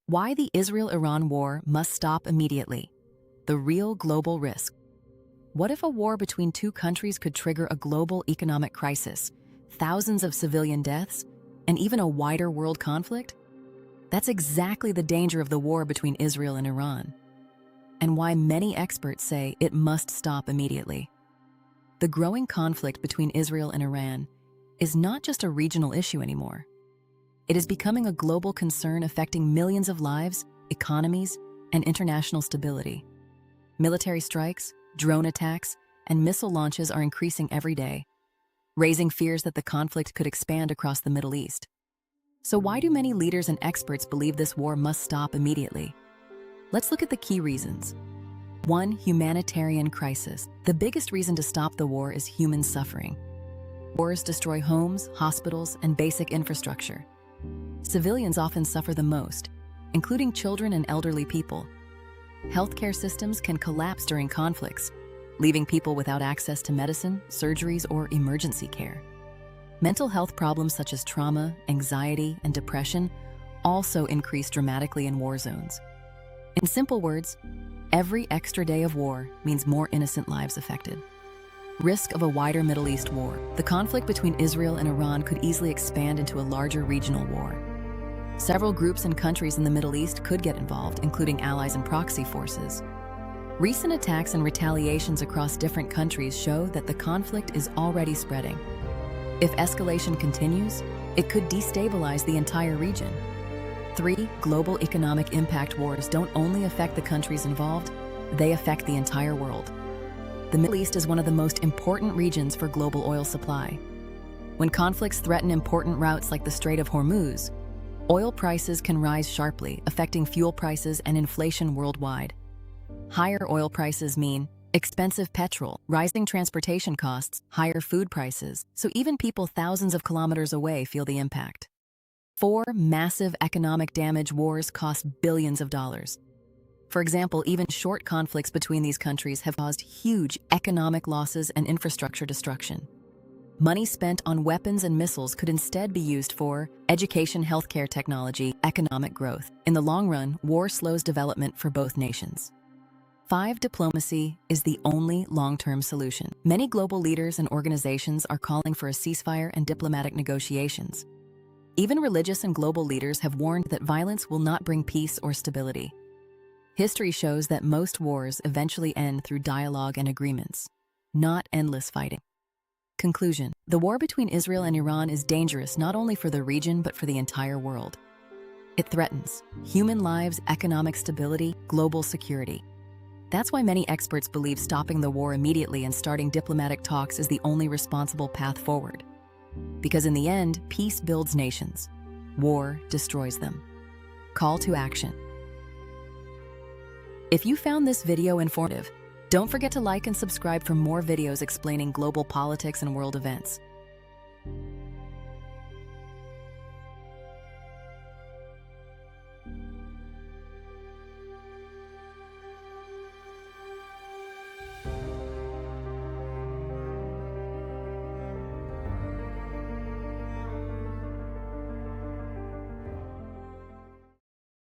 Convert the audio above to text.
Why the Israel-Iran war must stop immediately. The real global risk. What if a war between two countries could trigger a global economic crisis, thousands of civilian deaths, and even a wider world conflict? That's exactly the danger of the war between Israel and Iran, and why many experts say it must stop immediately. The growing conflict between Israel and Iran is not just a regional issue anymore. It is becoming a global concern affecting millions of lives, economies, and international stability. Military strikes, drone attacks, and missile launches are increasing every day, raising fears that the conflict could expand across the Middle East. So why do many leaders and experts believe this war must stop immediately? Let's look at the key reasons. 1. Humanitarian crisis. The biggest reason to stop the war is human suffering. Wars destroy homes, hospitals, and basic infrastructure. Civilians often suffer the most, including children and elderly people. Healthcare systems can collapse during conflicts, leaving people without access to medicine, surgeries, or emergency care. Mental health problems such as trauma, anxiety, and depression also increase dramatically in war zones. In simple words, every extra day of war means more innocent lives affected. Risk of a wider Middle East war. The conflict between Israel and Iran could easily expand into a larger regional war. Several groups and countries in the Middle East could get involved, including allies and proxy forces. Recent attacks and retaliations across different countries show that the conflict is already spreading. If escalation continues, it could destabilize the entire region. 3. Global economic impact. Wars don't only affect the countries involved, they affect the entire world. The Middle East is one of the most important regions for global oil supply. When conflicts threaten important routes like the Strait of Hormuz, oil prices can rise sharply, affecting fuel prices and inflation worldwide. Higher oil prices mean expensive petrol, rising transportation costs, higher food prices, so even people thousands of kilometers away feel the impact. 4. Massive economic damage. Wars cost billions of dollars. For example, even short conflicts between these countries have caused huge economic losses and infrastructure destruction. Money spent on weapons and missiles could instead be used for education, healthcare, technology, economic growth. In the long run, war slows development for both nations. 5. Diplomacy is the only long-term solution. Many global leaders and organizations are calling for a ceasefire and diplomatic negotiations. Even religious and global leaders have warned that violence will not bring peace or stability. History shows that most wars eventually end through dialogue and agreements, not endless fighting. Conclusion. The war between Israel and Iran is dangerous not only for the region but for the entire world. It threatens human lives, economic stability, global security. That's why many experts believe stopping the war immediately and starting diplomatic talks is the only responsible path forward. Because in the end, peace builds nations. War destroys them. Call to action. If you found this video informative, don't forget to like and subscribe for more videos explaining global politics and world events.